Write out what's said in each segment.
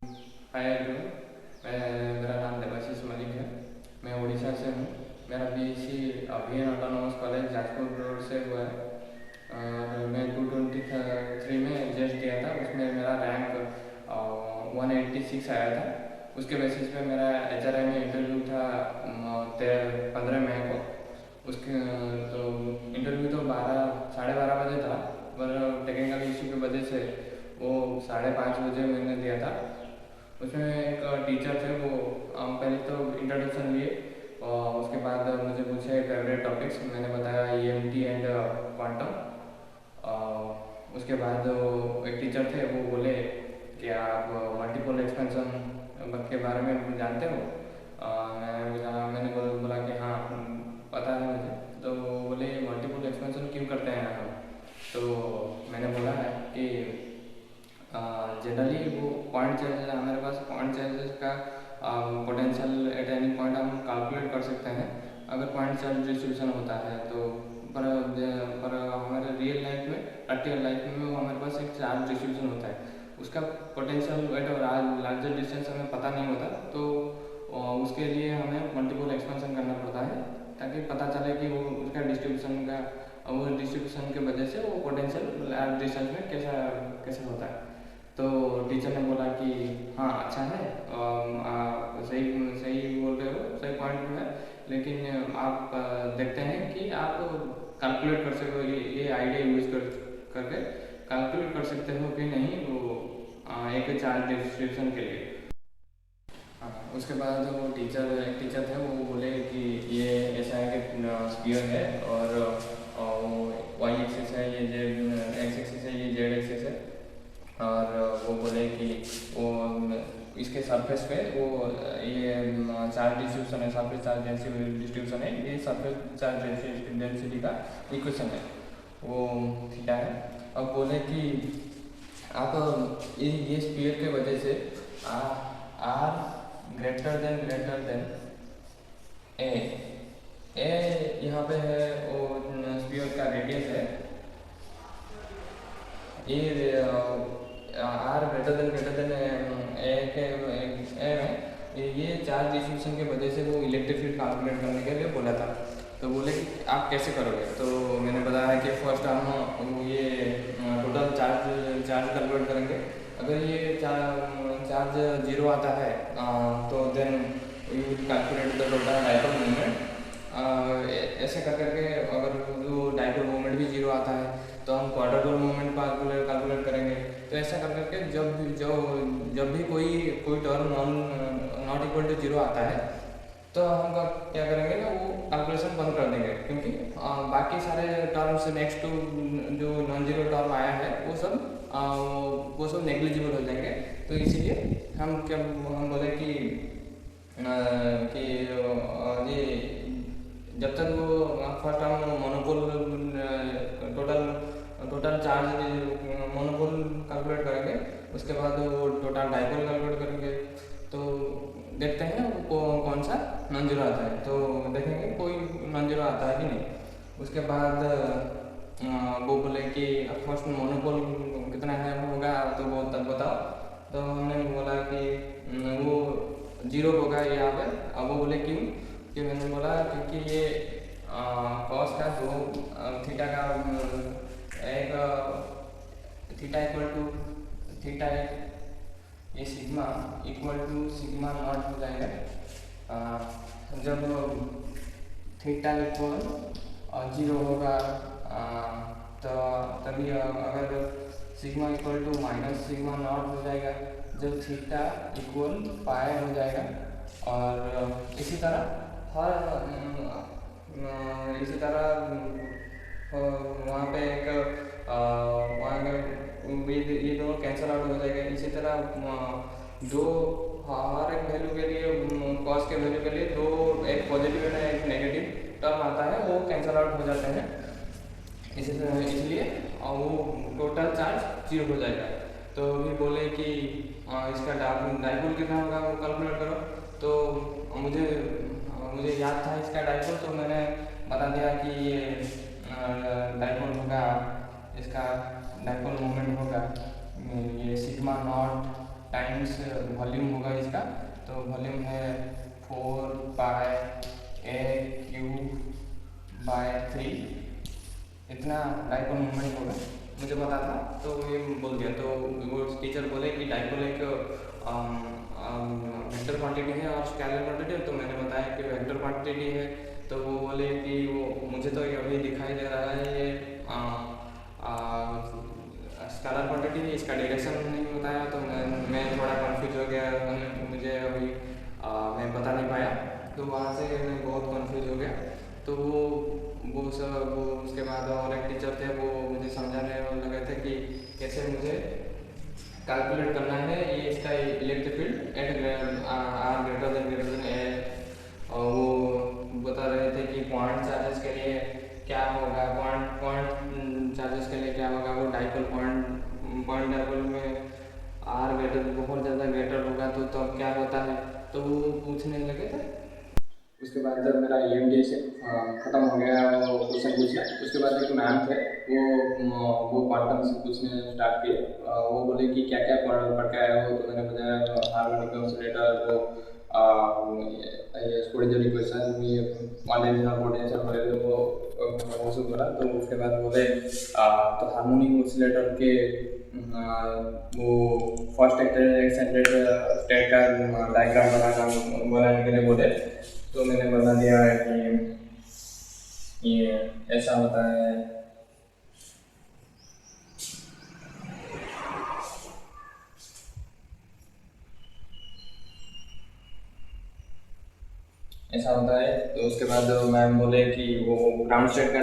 Hi everyone, मेरा नाम देवाशीष मलिक है। मैं उड़ीसा से हूँ। मेरा बीएससी अभियन ऑटोनोमस कॉलेज जाजपुर रोड से हुआ है। और मैं 223 में जेस्ट दिया था, उसमें मेरा रैंक 186 आया था। उसके बेसिस पे मेरा HRI में इंटरव्यू था 15 मई को। उसके तो इंटरव्यू तो 12:30 बजे था, पर टेक्निकल इशू की वजह से वो 5:30 बजे मैंने दिया था। उसमें एक टीचर थे, वो पहले तो इंट्रोडक्शन लिए और उसके बाद मुझे पूछे फेवरेट टॉपिक्स। मैंने बताया EMT एंड क्वांटम। उसके बाद वो एक टीचर थे, वो बोले कि आप मल्टीपल एक्सपेंशन के बारे में जानते हो। मैंने बोला कि हाँ पता है मुझे। तो वो बोले मल्टीपल एक्सपेंशन क्यों करते हैं हम। तो मैंने बोला है कि जनरली वो पॉइंट चार्जेस, हमारे पास पॉइंट चार्जेस का पोटेंशियल एट एनी पॉइंट हम कैलकुलेट कर सकते हैं अगर पॉइंट चार्ज डिस्ट्रीब्यूशन होता है तो। पर हमारे रियल लाइफ में, प्रैक्टिकल लाइफ में वो हमारे पास एक चार्ज डिस्ट्रीब्यूशन होता है, उसका पोटेंशियल एट लार्जर डिस्टेंस हमें पता नहीं होता। तो उसके लिए हमें मल्टीपल एक्सपेंशन करना पड़ता है ताकि पता चले कि वो उसका डिस्ट्रीब्यूशन का, वो डिस्ट्रीब्यूशन की वजह से वो पोटेंशियल लार्ज डिस्टेंस में कैसा होता है। तो टीचर ने बोला कि हाँ अच्छा है, सही सही बोल रहे हो, सही पॉइंट है, लेकिन आप देखते हैं कि आप कैलकुलेट कर सकते हो, ये आइडिया यूज करके कैलकुलेट कर सकते हो कि नहीं वो एक चार्ज डिस्ट्रीब्यूशन के लिए। उसके बाद वो टीचर थे, वो बोले कि ये ऐसा है कि स्फीयर है और वाई एक्सिस है, ये एक्स एक्सिस है, ये जेड एक्सिस है। और वो बोले कि वो इसके सरफेस पे वो ये चार्ज डिस्ट्रीब्यूशन है, सरफेस चार्ज डिस्ट्रीब्यूशन है, ये सरफेस चार्ज डेंसिटी का इक्वेशन है, वो थीटा है। अब बोले कि आप ये स्फीयर के वजह से आर ग्रेटर देन ए यहाँ पे है, वो स्फीयर का रेडियस है। ये आर ग्रेटर देन ए में ये चार्ज डिस्ट्रीब्यूशन की वजह से वो इलेक्ट्रिक फील्ड कैलकुलेट करने के लिए बोला था। तो बोले कि आप कैसे करोगे। तो मैंने बताया कि फर्स्ट हम ये टोटल चार्ज कैलकुलेट करेंगे। अगर ये चार्ज 0 आता है तो then you calculate the total dipole moment. ऐसे करके अगर जो डाइपोल मोमेंट भी 0 आता है तो हम क्वाड्रेपोल मोमेंट कैलकुलेट करेंगे। तो ऐसा करके जब भी कोई टर्म नॉट इक्वल टू 0 आता है तो हम क्या करेंगे ना, वो कैलकुलेशन बंद कर देंगे, क्योंकि बाकी सारे टर्म्स नेक्स्ट टू जो नॉन जीरो टर्म आया है वो सब नेग्लिजिबल हो जाएंगे। तो इसीलिए हम बोले कि ये जब तक वो फर्स्ट हम monopole total charge monopole calculate करेंगे, उसके बाद वो टोटल डाइपोल कैलकुलेट करेंगे। तो देखते हैं वो कौन सा नॉन जीरो आता है, तो देखेंगे कोई नॉन जीरो आता है कि नहीं। उसके बाद वो बोले कि फर्स्ट मोनोपोल कितना है होगा तो वो तब बताओ। तो हमने बोला कि वो 0 होगा यहाँ पे। अब वो बोले क्यों, कि मैंने बोला क्योंकि ये कॉस का थीटा का एक थीटा इक्वल टू थीटा, ये sigma equal to sigma naught हो जाएगा जब थीटा इक्वल 0 होगा। तो तभी अगर sigma equal to minus sigma naught हो जाएगा जब थीटा इक्वल पाई हो जाएगा। और इसी तरह वहाँ पे एक ये दोनों कैंसिल आउट हो जाएगा। इसी तरह हर एक वैल्यू के लिए, कॉस के वैल्यू के लिए एक पॉजिटिव है एक नेगेटिव टर्म आता है, वो कैंसिल आउट हो जाते हैं। इसलिए वो टोटल चार्ज 0 हो जाएगा। तो भी बोले कि इसका डाइपोल कितना होगा वो कैलकुलेट करो। तो मुझे याद था इसका डाइपोल, तो मैंने बता दिया कि ये डाइपोल होगा, इसका डाइपोल मोमेंट होगा ये सिग्मा नॉट टाइम्स वॉल्यूम होगा इसका, तो वॉल्यूम है 4πA³/3, इतना डाइपोल मोमेंट होगा। मुझे पता था तो ये बोल दिया, तो वो टीचर बोले कि डाइपोल एक वेक्टर क्वांटिटी है और स्केलर क्वांटिटी है, तो मैंने बताया कि वेक्टर क्वांटिटी है। तो वो बोले कि वो मुझे तो अभी दिखाई दे रहा है ये स्केलर क्वांटिटी है, इसका डायरेक्शन नहीं बताया, तो मैं थोड़ा कंफ्यूज हो गया, मुझे अभी मैं बता नहीं पाया, तो वहाँ से मैं बहुत कंफ्यूज हो गया। तो वो उसके बाद और एक टीचर थे, वो मुझे समझाने लगे थे कि कैसे मुझे कैलकुलेट करना है ये इसका electric field at R greater than A, और वो बता रहे थे कि पॉइंट चार्जेस के लिए क्या होगा, पॉइंट चार्जेस के लिए क्या होगा, वो डाइपोल पॉइंट डाइपोल में R बहुत ज़्यादा ग्रेटर होगा तो तब क्या होता है, तो वो पूछने लगे थे। उसके बाद जब मेरा EMD से ख़त्म हो गया, वो क्वेश्चन पूछा, उसके बाद एक मैम थे, वो क्वांटम से पूछने स्टार्ट किए। वो बोले कि क्या क्या पढ़ के आए हो, तो मैंने बताया हार्मोनिक ऑसिलेटर, वो ये स्क्वाड्रेचर इक्वेशन, ये वन डायमेंशनल पोटेंशियल वो सब बोला। तो उसके बाद बोले तो हार्मोनिक ऑसिलेटर के वो फर्स्ट एक्साइटेड स्टेट का डायग्राम बनाने के लिए बोले। तो मैंने बता दिया है कि ये ऐसा होता है, ऐसा होता है। तो उसके बाद मैम बोले कि वो ग्राउंड स्टेट का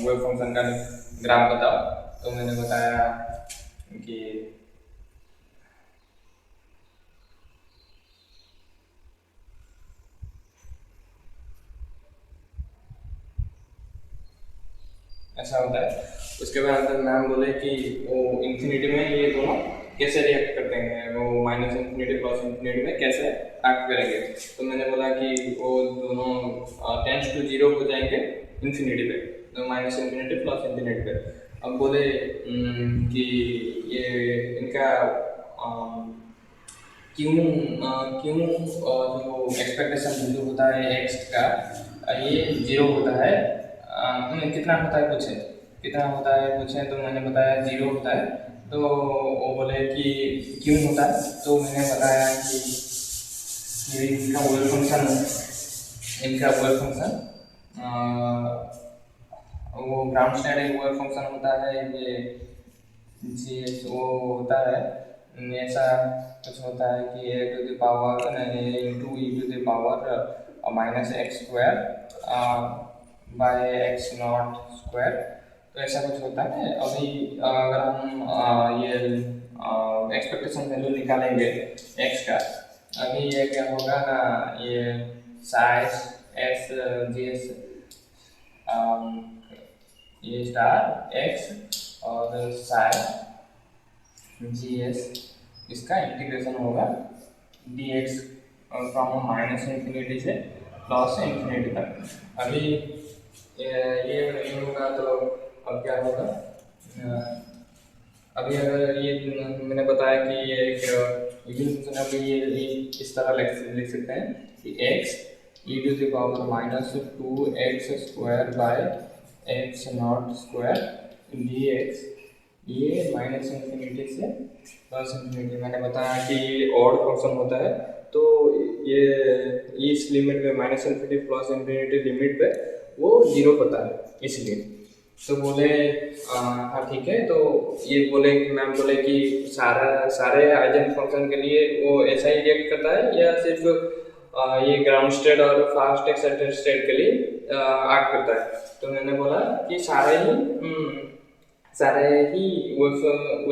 वेव फंक्शन का ग्राफ बताओ, तो मैंने बताया कि ऐसा होता है। उसके बाद मैम बोले कि वो इंफिनिटी में ये दोनों कैसे रिएक्ट करते हैं, वो माइनस इंफिनिटी प्लस इंफिनिटी में कैसे एक्ट करेंगे। तो मैंने बोला कि वो दोनों टेंस टू 0 हो जाएंगे इंफिनिटी पे, तो माइनस इंफिनिटी प्लस इंफिनिटी पे। अब बोले कि ये इनका क्यों जो एक्सपेक्टेशन वैल्यू होता है एक्स का, ये 0 होता है, कितना होता है पूछे, कितना होता है पूछे, तो मैंने बताया 0 होता है। तो वो बोले कि क्यों होता है, तो मैंने बताया कि ये इनका वेव फंक्शन वो ग्राउंड स्टेट एक वेव फंक्शन होता है, ये जी वो होता है ऐसा कुछ होता है कि a to the power into e to the power -x² by x0², तो ऐसा कुछ होता है। अभी अगर हम ये एक्सपेक्टेशन वैल्यू निकालेंगे x का, अभी ये क्या होगा ना, ये साइज s gs ये स्टार x और साइन GS, इसका इंटीग्रेशन होगा dx फ्रॉम -इंफिनिटी से +इंफिनिटी तक। अभी ये नहीं होगा तो अब क्या होगा, अभी अगर ये मैंने बताया कि ये एक इवन फंक्शन, अभी ये इस तरह लिख सकते हैं कि x e to the power -2x² by x0² dx, ये -इंफिनिटी से +इंफिनिटी। मैंने बताया कि ऑड फंक्शन होता है, तो ये इस लिमिट में -इंफिनिटी +इंफिनिटी लिमिट पे वो 0 होता है इसलिए। तो बोले हाँ ठीक है। तो ये बोले कि मैम बोले कि सारे आइजन फंक्शन के लिए वो ऐसा ही रिएक्ट करता है या सिर्फ ये ग्राउंड स्टेट और फास्ट एक्साइटेड स्टेट के लिए एक्ट करता है। तो मैंने बोला कि सारे ही वो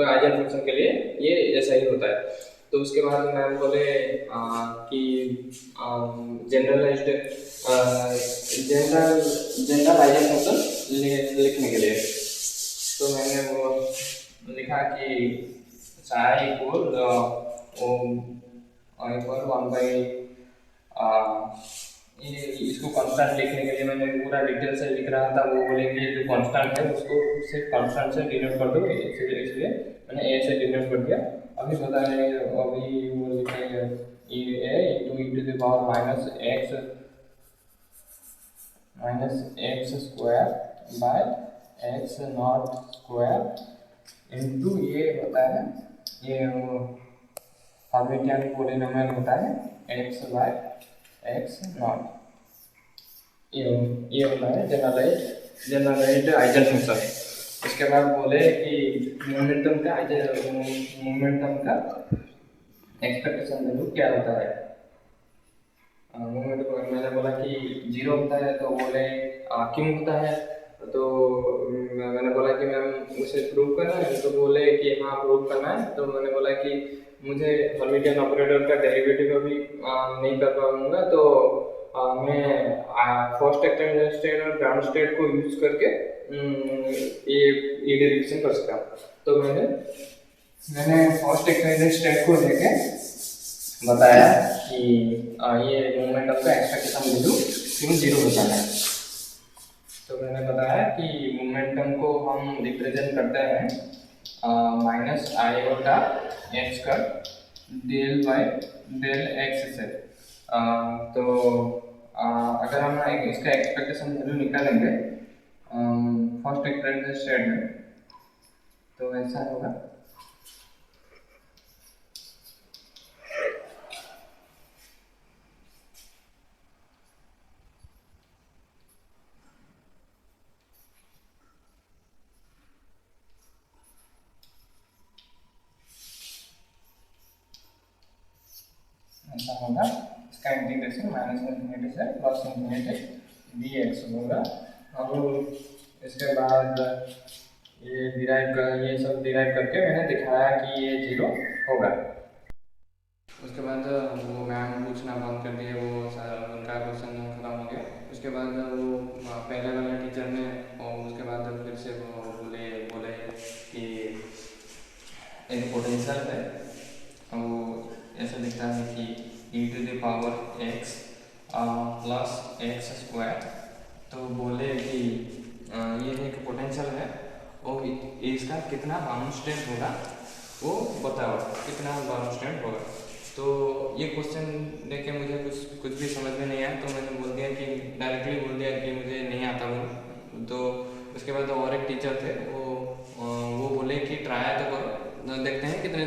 आइजन फंक्शन के लिए ये ऐसा ही होता है। तो उसके बाद मैम बोले कि जनरल आइजन फंक्शन लिखने के लिए, तो मैंने वो लिखा कि सारा इक्वल 1/, इसको कांस्टेंट लिखने के लिए मैंने पूरा डिटेल से लिख रहा था। वो बोले कि जो कांस्टेंट है उसको सिर्फ कांस्टेंट से डिनोट कर दो, इसलिए मैंने ए से डिनोट कर दिया। अभी पता है, अभी वो लिखेंगे A into E to the power minus X square by X naught square into ये होता है, ये हर्मिटियन पॉलिनोमियल होता है एक्स बाय एक्स नॉट, ये होता है जनरलाइज्ड आइजन फंक्शन। इसके बाद बोले कि मोमेंटम का एक्सपेक्टेशन वैल्यू क्या होता है। मोमेंटम मैंने बोला कि 0 होता है, तो बोले क्यों होता है, तो मैंने बोला कि मैम उसे प्रूव करना है, तो बोले कि हाँ प्रूव करना है। तो मैंने बोला कि मुझे हर्मिटियन ऑपरेटर का डेरिवेटिव अभी नहीं कर पाऊंगा, तो मैं फर्स्ट एक्सटेंडेड स्टेट और ग्राउंड स्टेट को यूज करके ये डेरिवेशन कर सकता हूँ। तो मैंने फर्स्ट एक्सटेंडेड स्टेट को लेके बताया कि ये मोमेंटम का एक्सपेक्टेशन वैल्यू क्यों 0 होता है। तो मैंने बताया कि मोमेंटम को हम रिप्रेजेंट करते हैं माइनस आयोटा एक्स का डेल बाय डेल एक्स से। तो अगर हम इसका एक्सपेक्टेशन वैल्यू निकालेंगे फर्स्ट एक्सपेक्टेड स्टेट में, तो ऐसा होगा इसका इंटीग्रेशन माइनस इन्फिनिटी से प्लस इन्फिनिटी डी एक्स होगा। हम इसके बाद ये सब डिराइव करके मैंने दिखाया कि ये 0 होगा। उसके बाद वो मैम पूछना बंद कर दिए, वो उनका क्वेश्चन खत्म हो गया। उसके बाद वो पहले वाले टीचर ने उसके बाद फिर से वो बोले कि एक पोटेंशियल है, वो ऐसा दिखता है कि e to the power x plus x square. तो बोले कि ये एक पोटेंशियल है और इसका कितना बाउंड स्टेट होगा वो बताओ, कितना बाउंड स्टेट होगा। तो ये क्वेश्चन देखे मुझे कुछ भी समझ में नहीं आया, तो मैंने बोल दिया कि डायरेक्टली बोल दिया कि मुझे नहीं आता वो। तो उसके बाद और एक टीचर थे, वो बोले कि ट्राई तो करो, देखते हैं कितने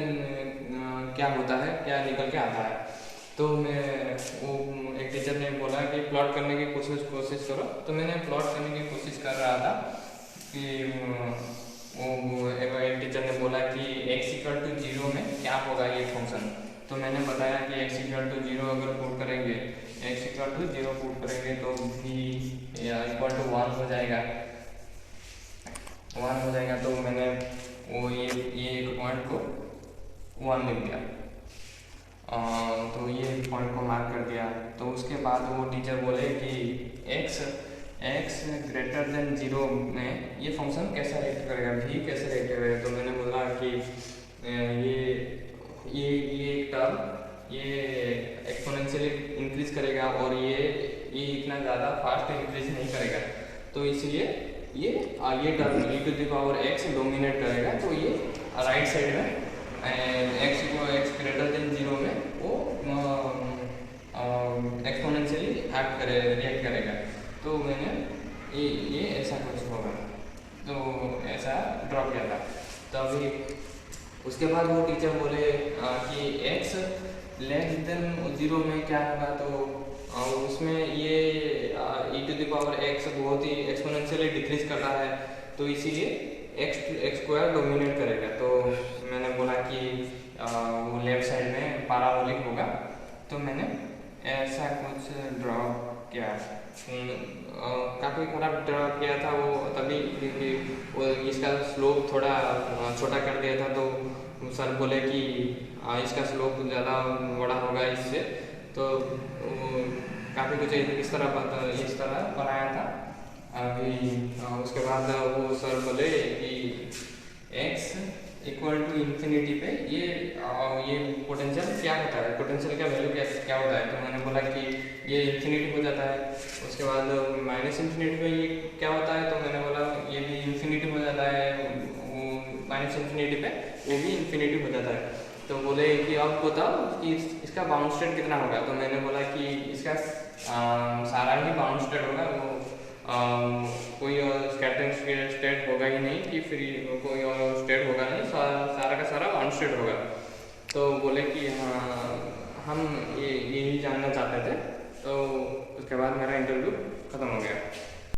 क्या होता है, क्या निकल के आता है। तो मैं एक टीचर ने बोला कि प्लॉट करने की कोशिश करो। तो मैंने प्लॉट करने की कोशिश कर रहा था कि एक टीचर ने बोला कि x इक्वल टू 0 में क्या होगा ये फंक्शन। तो मैंने बताया कि x इक्वल टू 0 अगर पुट करेंगे, x इक्वल टू 0 पुट करेंगे तो v इक्वल टू 1 हो जाएगा, 1 हो जाएगा। तो मैंने वो ये एक पॉइंट को 1 लिख दिया, तो ये पॉइंट को मार्क कर दिया। तो उसके बाद वो टीचर बोले कि x ग्रेटर देन 0 में ये फंक्शन कैसा रिएक्ट करेगा, v कैसे रिएक्ट करेगा। तो मैंने बोला कि ये एक टर्म ये एक्सपोनेंशियली इंक्रीज करेगा और ये इतना ज़्यादा फास्ट इंक्रीज नहीं करेगा, तो इसलिए ये term e to the power x dominate करेगा। तो ये राइट साइड में x ग्रेटर देन 0 में वो एक्सपोनेंशियली रिएक्ट करेगा। तो मैंने ये ऐसा कुछ होगा, तो ऐसा ड्रॉ किया था। तभी उसके बाद वो टीचर बोले कि x लेस देन 0 में क्या होगा। तो उसमें ये e to the power x बहुत ही एक्सपोनेंशियली डिक्रीज कर रहा है, तो इसीलिए एक्स स्क्वायर डोमिनेट करेगा। तो मैंने बोला कि वो लेफ्ट साइड में पैराबोलिक होगा। तो मैंने ऐसा कुछ ड्रॉ किया, काफ़ी खराब ड्रॉ किया था वो तभी, क्योंकि वो इसका स्लोप थोड़ा छोटा कर दिया था। तो सर बोले कि इसका स्लोप ज़्यादा बड़ा होगा इससे, तो काफ़ी कुछ इस तरह बनाया था। अभी उसके बाद वो सर बोले कि x इक्वल टू इन्फिनिटी पे ये पोटेंशियल क्या होता है, पोटेंशियल का वैल्यू क्या होता है। तो मैंने बोला कि ये इन्फिनिटी हो जाता है। उसके बाद माइनस इन्फिनिटी पे ये क्या होता है, तो मैंने बोला ये भी इन्फिनिटी हो जाता है, वो माइनस इन्फिनिटी पे वो भी इन्फिनिटी हो जाता है। तो बोले कि अब बताओ कि इसका बाउंड स्टेट कितना होगा। तो मैंने बोला कि इसका सारा ही बाउंड स्टेट होगा, वो कोई और स्कैटरिंग स्टेट होगा ही नहीं कि फ्री कोई और स्टेट होगा नहीं, सारा का सारा बाउंड स्टेट होगा। तो बोले कि हाँ हम यही जानना चाहते थे। तो उसके बाद मेरा इंटरव्यू ख़त्म हो गया।